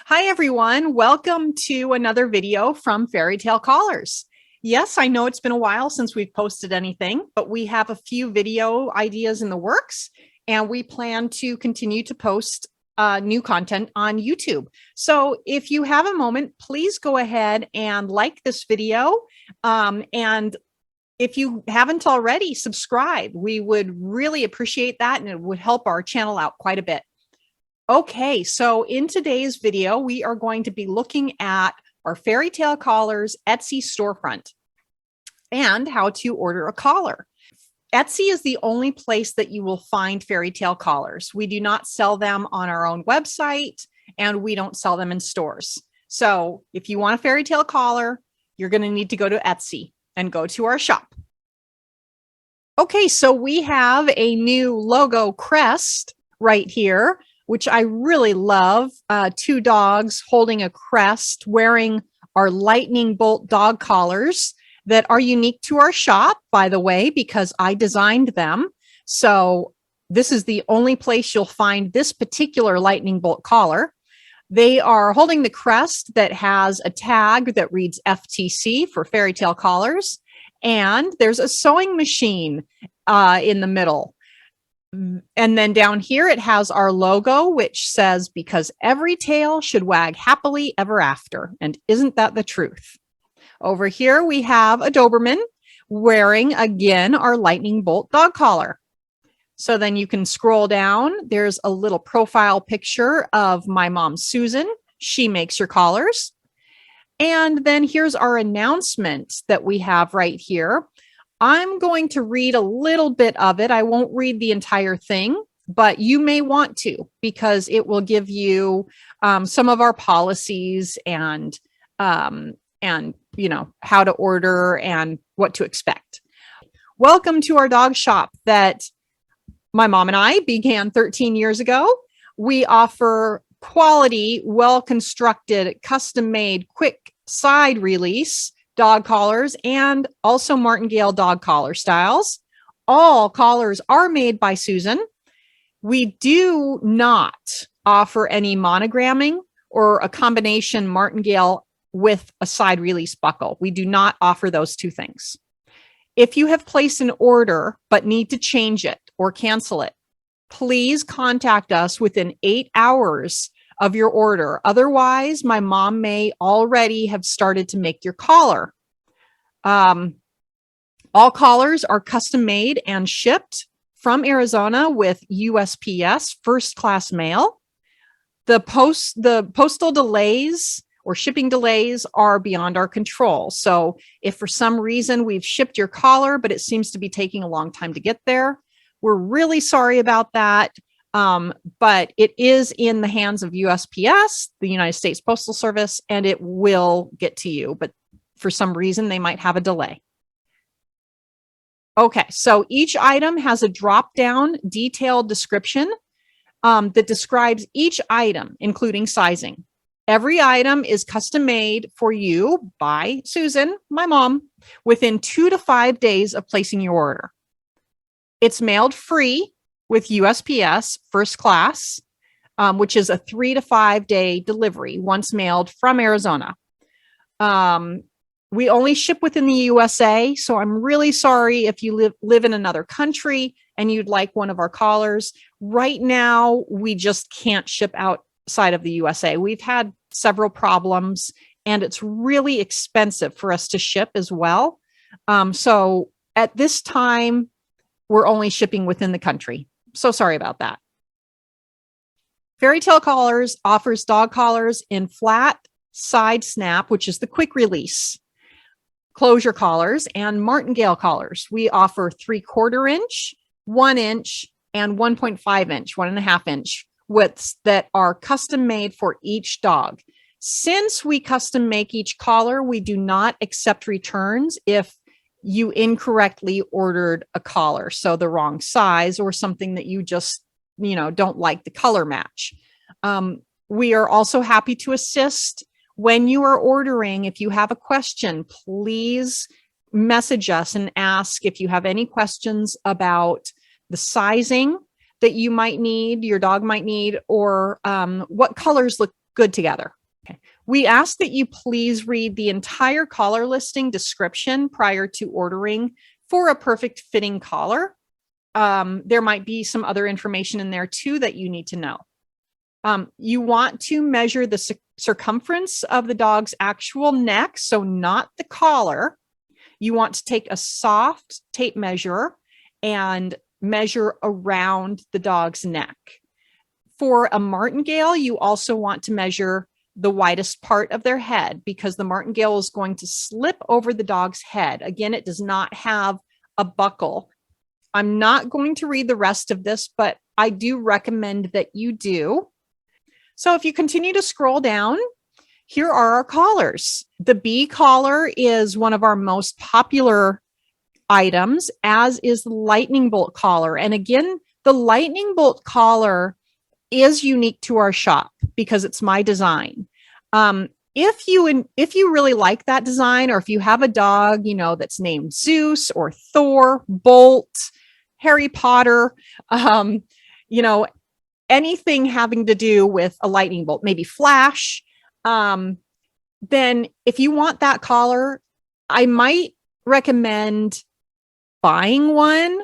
Hi, everyone. Welcome to another video from Fairy Tale Callers. Yes, I know it's been a while since we've posted anything, but we have a few video ideas in the works, and we plan to continue to post new content on YouTube. So if you have a moment, please go ahead and like this video. And if you haven't already, subscribe. We would really appreciate that, and it would help our channel out quite a bit. Okay, so in today's video, we are going to be looking at our Fairy Tale Callers Etsy storefront and how to order a collar. Etsy is the only place that you will find Fairy Tale Callers. We do not sell them on our own website, and we don't sell them in stores. So if you want a Fairy Tale collar, you're going to need to go to Etsy and go to our shop. Okay, so we have a new logo crest right here, which I really love. Two dogs holding a crest, wearing our lightning bolt dog collars that are unique to our shop, by the way, because I designed them. So this is the only place you'll find this particular lightning bolt collar. They are holding the crest that has a tag that reads FTC for Fairy Tale Callers. And there's a sewing machine in the middle. And then down here, it has our logo, which says, because every tail should wag happily ever after. And isn't that the truth? Over here, we have a Doberman wearing, again, our lightning bolt dog collar. So then you can scroll down. There's a little profile picture of my mom, Susan. She makes your collars. And then here's our announcement that we have right here. I'm going to read a little bit of it. I won't read the entire thing, but you may want to, because it will give you some of our policies and you know, how to order and what to expect. Welcome to our dog shop that my mom and I began 13 years ago. We offer quality, well-constructed, custom-made, quick side release dog collars, and also martingale dog collar styles. All collars are made by Susan. We do not offer any monogramming or a combination martingale with a side release buckle. We do not offer those two things. If you have placed an order but need to change it or cancel it, please contact us within 8 hours of your order. Otherwise, my mom may already have started to make your collar. All collars are custom made and shipped from Arizona with USPS first class mail. The postal delays or shipping delays are beyond our control. So if for some reason we've shipped your collar, but it seems to be taking a long time to get there, we're really sorry about that. But it is in the hands of USPS, the United States Postal Service, and it will get to you. But for some reason, they might have a delay. Okay, so each item has a drop-down detailed description that describes each item, including sizing. Every item is custom made for you by Susan, my mom, within 2 to 5 days of placing your order. It's mailed free with USPS first class, which is a 3 to 5 day delivery once mailed from Arizona. We only ship within the USA, so I'm really sorry if you live in another country and you'd like one of our collars. Right now, we just can't ship outside of the USA. We've had several problems, and it's really expensive for us to ship as well. So at this time, we're only shipping within the country. So sorry about that. Fairy Tale Callers offers dog collars in flat side snap, which is the quick release, closure collars, and martingale collars. We offer 3/4 inch, 1 inch, and 1.5 inch, 1.5 inch widths that are custom made for each dog. Since we custom make each collar, we do not accept returns if you incorrectly ordered a collar, so the wrong size or something that you just, don't like the color match. We are also happy to assist when you are ordering. If you have a question, please message us and ask if you have any questions about the sizing that you might need, your dog might need, or what colors look good together. Okay. We ask that you please read the entire collar listing description prior to ordering for a perfect fitting collar. There might be some other information in there too that you need to know. You want to measure the circumference of the dog's actual neck, so not the collar. You want to take a soft tape measure and measure around the dog's neck. For a martingale, you also want to measure the widest part of their head because the martingale is going to slip over the dog's head. Again, it does not have a buckle. I'm not going to read the rest of this, but I do recommend that you do. So if you continue to scroll down, here are our collars. The bee collar is one of our most popular items, as is the lightning bolt collar. And again, the lightning bolt collar is unique to our shop because it's my design. If you really like that design, or if you have a dog, that's named Zeus or Thor, Bolt, Harry Potter, anything having to do with a lightning bolt, maybe Flash, then if you want that collar, I might recommend buying one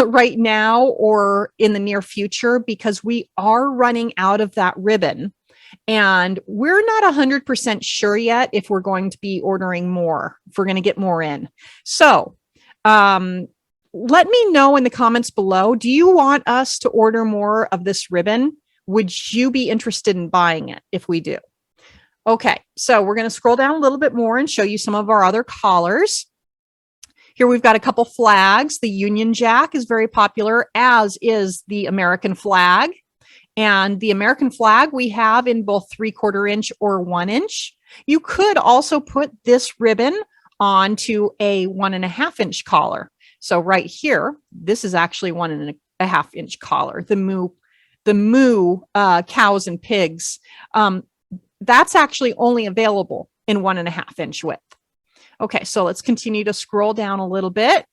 right now or in the near future, because we are running out of that ribbon and we're not 100% sure yet if we're going to be ordering more, if we're going to get more in. So let me know in the comments below, do you want us to order more of this ribbon? Would you be interested in buying it if we do? Okay, so we're going to scroll down a little bit more and show you some of our other collars. Here we've got a couple flags. The Union Jack is very popular, as is the American flag. And the American flag we have in both 3/4 inch or 1 inch. You could also put this ribbon onto a 1.5 inch collar. So right here, this is actually 1.5 inch collar. The moo cows and pigs. That's actually only available in 1.5 inch width. Okay, so let's continue to scroll down a little bit.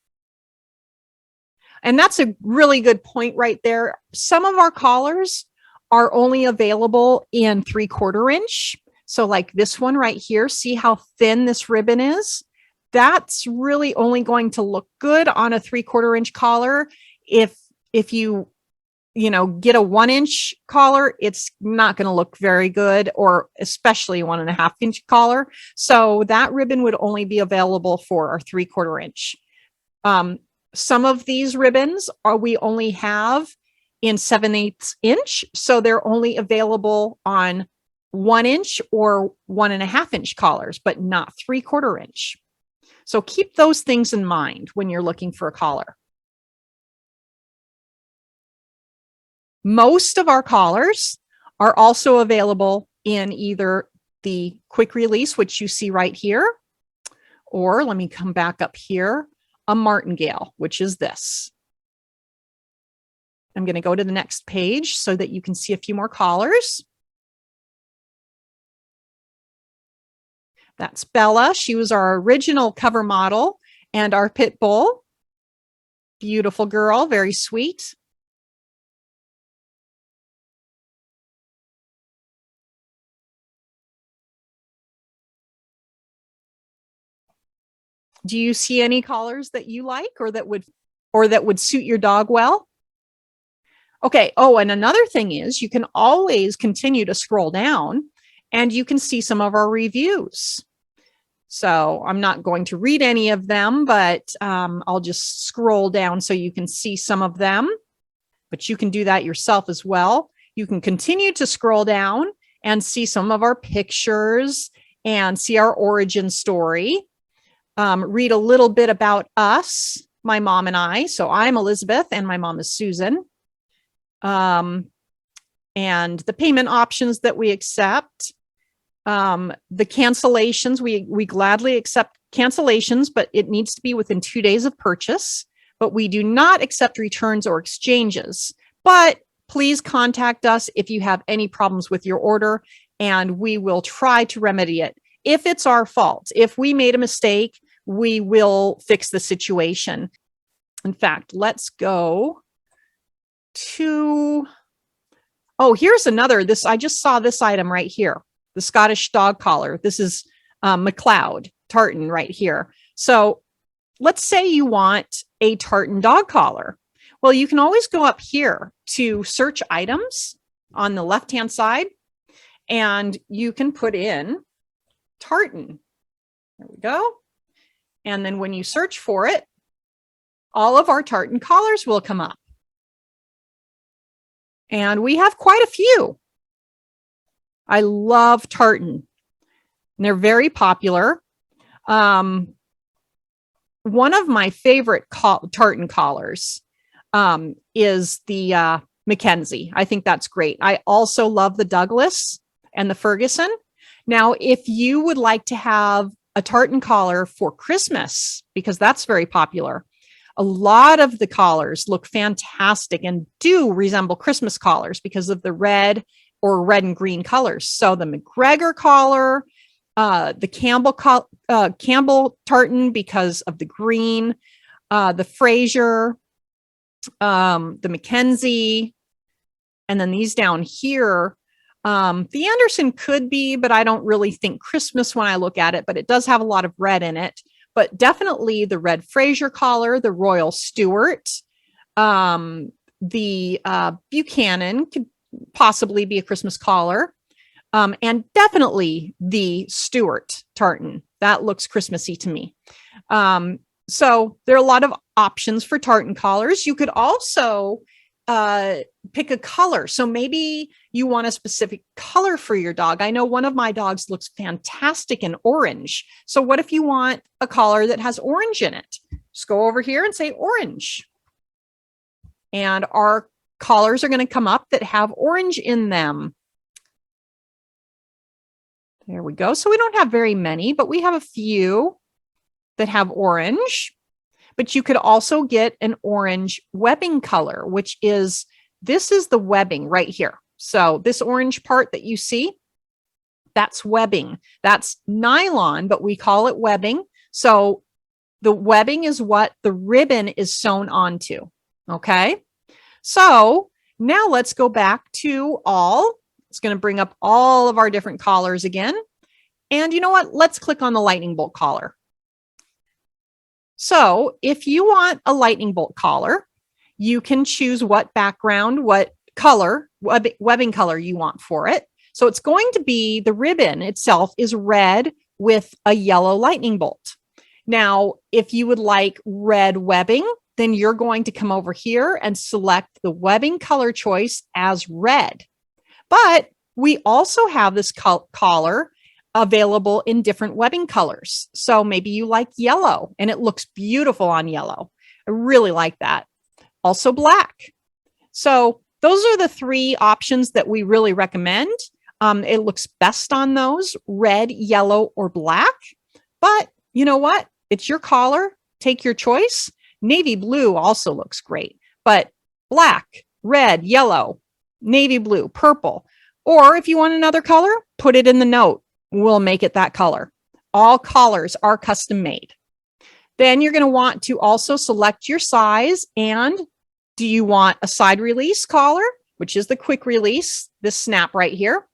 And that's a really good point right there. Some of our collars are only available in 3/4 inch. So like this one right here, see how thin this ribbon is? That's really only going to look good on a 3/4 inch collar. If you get a 1 inch collar, it's not going to look very good, or especially 1.5 inch collar. So that ribbon would only be available for our 3/4 inch. Some of these ribbons we only have in 7/8 inch. So they're only available on 1 inch or 1.5 inch collars, but not 3/4 inch. So keep those things in mind when you're looking for a collar. Most of our collars are also available in either the quick release, which you see right here, or let me come back up here, a martingale, which is this. I'm going to go to the next page so that you can see a few more collars. That's Bella. She was our original cover model and our pit bull. Beautiful girl, very sweet. Do you see any collars that you like or that would suit your dog well? Okay. Oh, and another thing is you can always continue to scroll down and you can see some of our reviews. So I'm not going to read any of them, but I'll just scroll down so you can see some of them, but you can do that yourself as well. You can continue to scroll down and see some of our pictures and see our origin story. Read a little bit about us, my mom and I. So I'm Elizabeth and my mom is Susan. And the payment options that we accept. The cancellations, we gladly accept cancellations, but it needs to be within 2 days of purchase. But we do not accept returns or exchanges. But please contact us if you have any problems with your order, and we will try to remedy it. If it's our fault, if we made a mistake, we will fix the situation. In fact, let's go to, oh, here's another, I just saw this item right here. the Scottish dog collar. This is McLeod tartan right here. So let's say you want a tartan dog collar. Well, you can always go up here to search items on the left-hand side, and you can put in tartan. There we go. And then when you search for it, all of our tartan collars will come up. And we have quite a few. I love tartan. And they're very popular. One of my favorite tartan collars is the Mackenzie. I think that's great. I also love the Douglas and the Ferguson. Now, if you would like to have a tartan collar for Christmas, because that's very popular, a lot of the collars look fantastic and do resemble Christmas collars because of the red or red and green colors. So the McGregor collar, the Campbell tartan because of the green, the Fraser, the Mackenzie, and then these down here. The Anderson could be, but I don't really think Christmas when I look at it, but it does have a lot of red in it. But definitely the red Fraser collar, the Royal Stuart, the Buchanan could possibly be a Christmas collar, and definitely the Stuart tartan. That looks Christmassy to me. So there are a lot of options for tartan collars. You could also pick a color. So maybe you want a specific color for your dog. I know one of my dogs looks fantastic in orange. So what if you want a collar that has orange in it? Just go over here and say orange. And our collars are going to come up that have orange in them. There we go. So we don't have very many, but we have a few that have orange. But you could also get an orange webbing color, which is, this is the webbing right here. So this orange part that you see, that's webbing. That's nylon, but we call it webbing. So the webbing is what the ribbon is sewn onto. Okay. So now let's go back to all. It's going to bring up all of our different collars again. And you know what? Let's click on the lightning bolt collar. So if you want a lightning bolt collar, you can choose what background, what color, webbing color you want for it. So it's going to be, the ribbon itself is red with a yellow lightning bolt. Now, if you would like red webbing, then you're going to come over here and select the webbing color choice as red. But we also have this collar available in different webbing colors. So maybe you like yellow and it looks beautiful on yellow. I really like that. Also black. So those are the three options that we really recommend. It looks best on those, red, yellow, or black. But you know what? It's your collar. Take your choice. Navy blue also looks great, but black, red, yellow, navy blue, purple. Or if you want another color, put it in the note. We'll make it that color. All collars are custom made. Then you're going to want to also select your size. And do you want a side release collar, which is the quick release, this snap right here?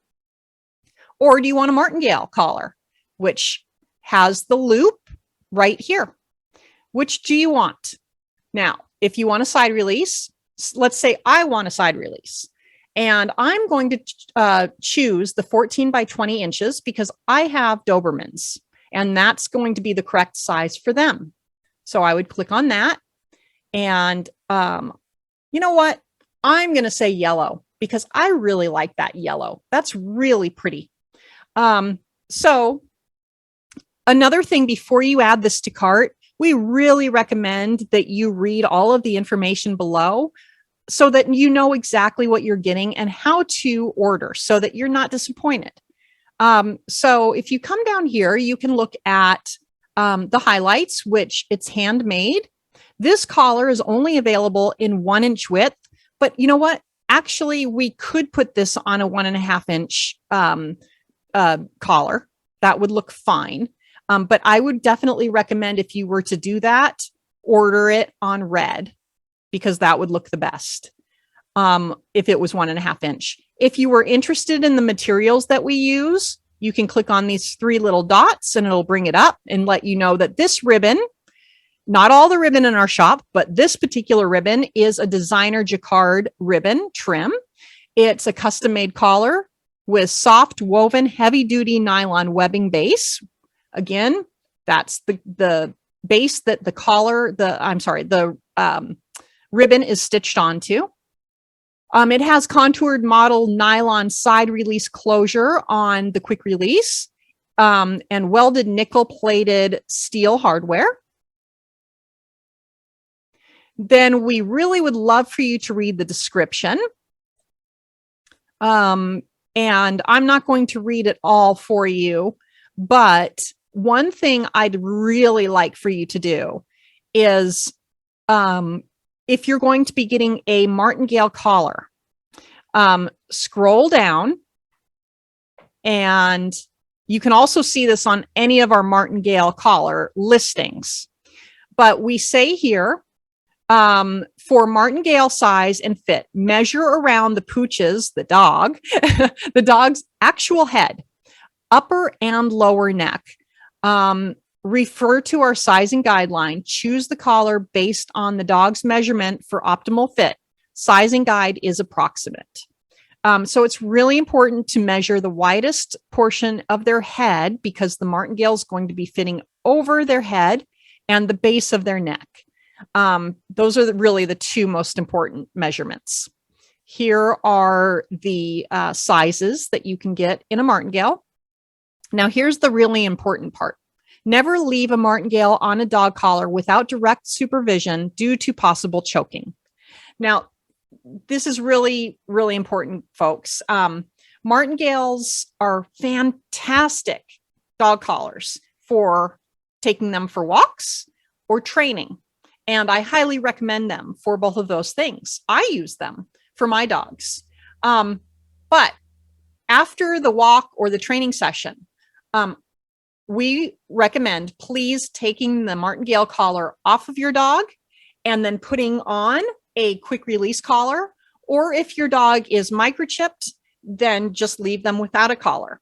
Or do you want a martingale collar, which has the loop right here? Which do you want? Now, if you want a side release, let's say I want a side release. And I'm going to choose the 14 by 20 inches because I have Dobermans and that's going to be the correct size for them. So I would click on that. And you know what? I'm going to say yellow because I really like that yellow. That's really pretty. So another thing before you add this to cart, we really recommend that you read all of the information below so that you know exactly what you're getting and how to order so that you're not disappointed. So if you come down here, you can look at the highlights, which it's handmade. This collar is only available in 1 inch width, but you know what? Actually, we could put this on a 1.5 inch collar. That would look fine. But I would definitely recommend if you were to do that, order it on red because that would look the best. If it was 1.5 inch. If you were interested in the materials that we use, you can click on these 3 little dots and it'll bring it up and let you know that this ribbon, not all the ribbon in our shop, but this particular ribbon is a designer jacquard ribbon trim. It's a custom made collar with soft woven heavy duty nylon webbing base. Again, that's the base that the ribbon is stitched onto. It has contoured model nylon side release closure on the quick release, and welded nickel plated steel hardware. Then we really would love for you to read the description. And I'm not going to read it all for you, but one thing I'd really like for you to do is, if you're going to be getting a martingale collar, scroll down, and you can also see this on any of our martingale collar listings. But we say here, for martingale size and fit, measure around the pooches, the dog, the dog's actual head, upper and lower neck. Refer to our sizing guideline. Choose the collar based on the dog's measurement for optimal fit. Sizing guide is approximate. So it's really important to measure the widest portion of their head because the martingale is going to be fitting over their head and the base of their neck. Those are really the 2 most important measurements. Here are the sizes that you can get in a martingale. Now, here's the really important part. Never leave a martingale on a dog collar without direct supervision due to possible choking. Now, this is really, really important, folks. Martingales are fantastic dog collars for taking them for walks or training. And I highly recommend them for both of those things. I use them for my dogs. But after the walk or the training session, we recommend please taking the martingale collar off of your dog and then putting on a quick release collar. Or if your dog is microchipped, then just leave them without a collar.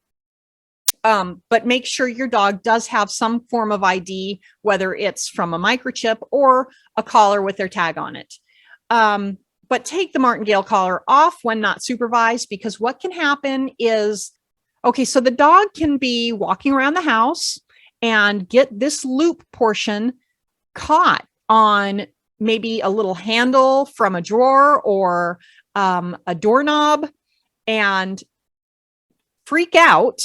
But make sure your dog does have some form of ID, whether it's from a microchip or a collar with their tag on it. But take the martingale collar off when not supervised, because what can happen is, okay, so the dog can be walking around the house and get this loop portion caught on maybe a little handle from a drawer or a doorknob and freak out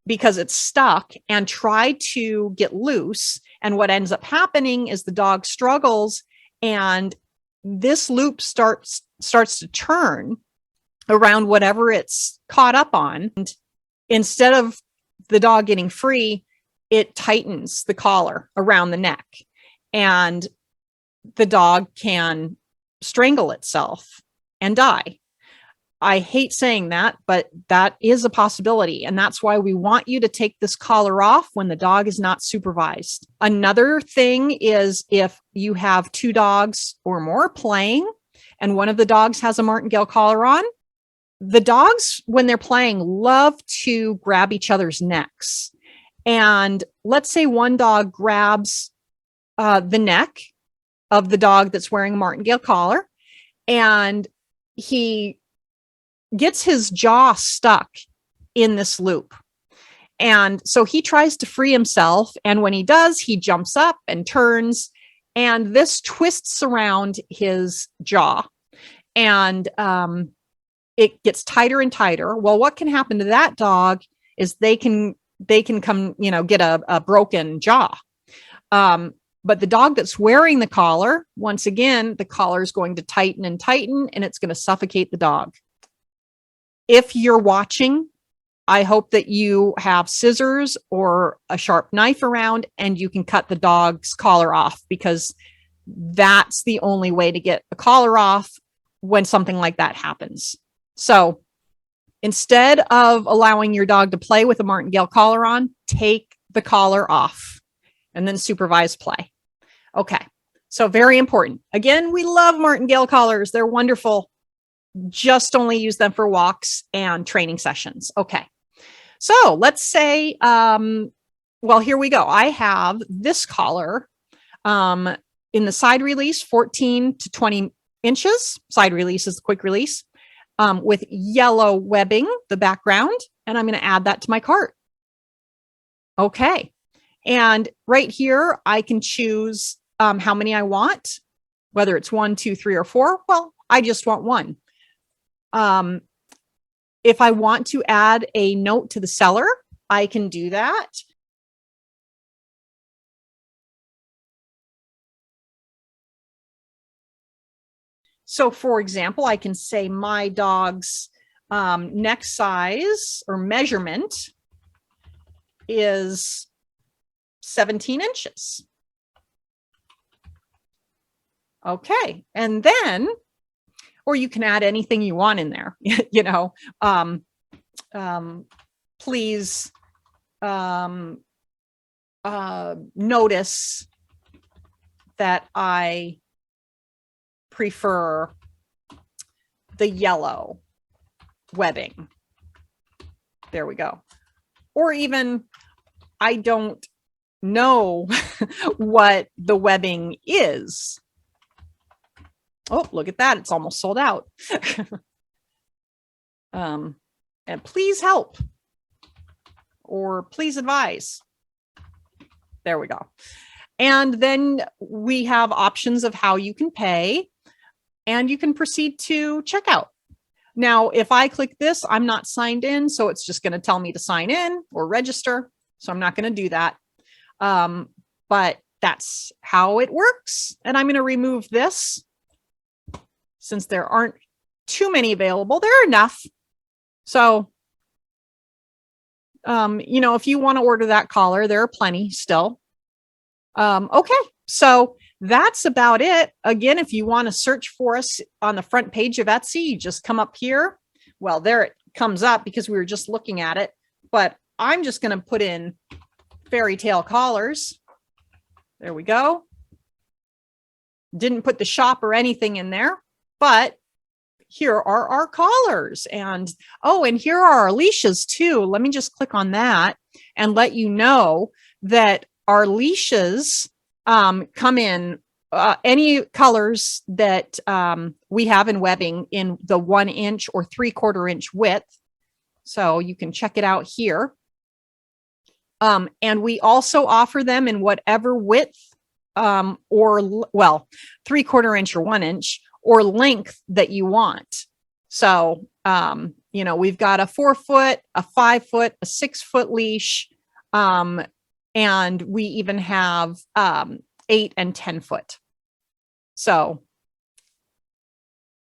because it's stuck and try to get loose. And what ends up happening is the dog struggles and this loop starts to turn around whatever it's caught up on. And instead of the dog getting free, it tightens the collar around the neck and the dog can strangle itself and die. I hate saying that, but that is a possibility. And that's why we want you to take this collar off when the dog is not supervised. Another thing is if you have 2 dogs or more playing and one of the dogs has a martingale collar on, the dogs, when they're playing, love to grab each other's necks. And let's say one dog grabs the neck of the dog that's wearing a martingale collar and he gets his jaw stuck in this loop. And so he tries to free himself. And when he does, he jumps up and turns, and this twists around his jaw. And it gets tighter and tighter. Well, what can happen to that dog is they can come, get a broken jaw. But the dog that's wearing the collar, once again, the collar is going to tighten and tighten, and it's going to suffocate the dog. If you're watching, I hope that you have scissors or a sharp knife around and you can cut the dog's collar off, because that's the only way to get a collar off when something like that happens. So instead of allowing your dog to play with a martingale collar on, take the collar off and then supervise play. Okay, so very important. Again, we love martingale collars. They're wonderful. Just only use them for walks and training sessions. Okay, So let's say, well, here we go. I have this collar in the side release, 14 to 20 inches. Side release is the quick release with yellow webbing, the background, and I'm going to add that to my cart. Okay. And right here, I can choose how many I want, whether it's 1, 2, 3, or 4. Well, I just want one. If I want to add a note to the seller, I can do that. So for example, I can say my dog's neck size or measurement is 17 inches. Okay. And then, or you can add anything you want in there, you know, please notice that I prefer the yellow webbing. There we go. Or even, I don't know what the webbing is. Oh, look at that. It's almost sold out. And please help or please advise. There we go. And then we have options of how you can pay, and you can proceed to checkout. Now, if I click this, I'm not signed in, so it's just going to tell me to sign in or register. So I'm not going to do that. But that's how it works. And I'm going to remove this since there aren't too many available. There are enough. So, you know, if you want to order that collar, there are plenty still. Okay, so that's about it. Again, if you want to search for us on the front page of Etsy, you just come up here. Well, there it comes up because we were just looking at it, but I'm just going to put in Fairy Tale Collars. There we go. Didn't put the shop or anything in there, but here are our collars. And oh, and here are our leashes too. Let me just click on that and let you know that our leashes come in any colors that we have in webbing in the 1 inch or 3/4 inch width. So you can check it out here. And we also offer them in whatever width or, well, 3/4 inch or 1 inch or length that you want. So, you know, we've got a 4 foot, a 5 foot, a 6 foot leash. And we even have 8 and 10 foot. So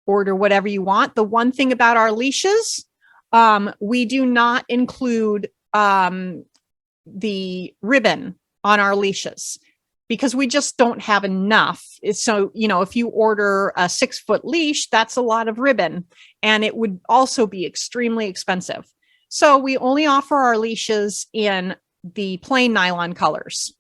order whatever you want. The one thing about our leashes, we do not include the ribbon on our leashes because we just don't have enough. So, you know, if you order a 6 foot leash, that's a lot of ribbon and it would also be extremely expensive. So we only offer our leashes in the plain nylon colors.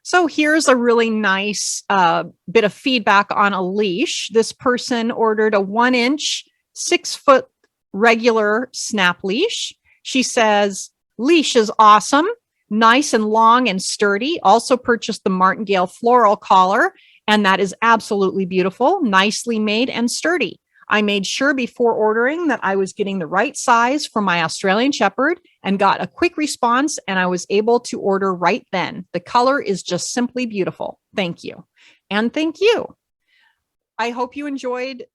So here's a really nice bit of feedback on a leash. This person ordered a 1 inch, 6 foot regular snap leash. She says, leash is awesome, nice and long and sturdy. Also purchased the Martingale floral collar, and that is absolutely beautiful, nicely made and sturdy. I made sure before ordering that I was getting the right size for my Australian Shepherd and got a quick response, and I was able to order right then. The color is just simply beautiful. Thank you. And thank you. I hope you enjoyed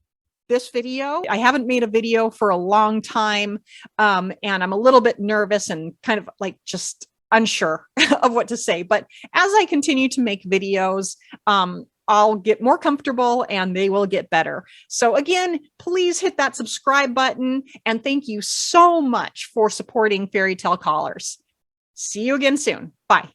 this video. I haven't made a video for a long time, and I'm a little bit nervous and kind of like just unsure of what to say. But as I continue to make videos, I'll get more comfortable and they will get better. So again, please hit that subscribe button, and thank you so much for supporting Fairy Tale Collars. See you again soon. Bye.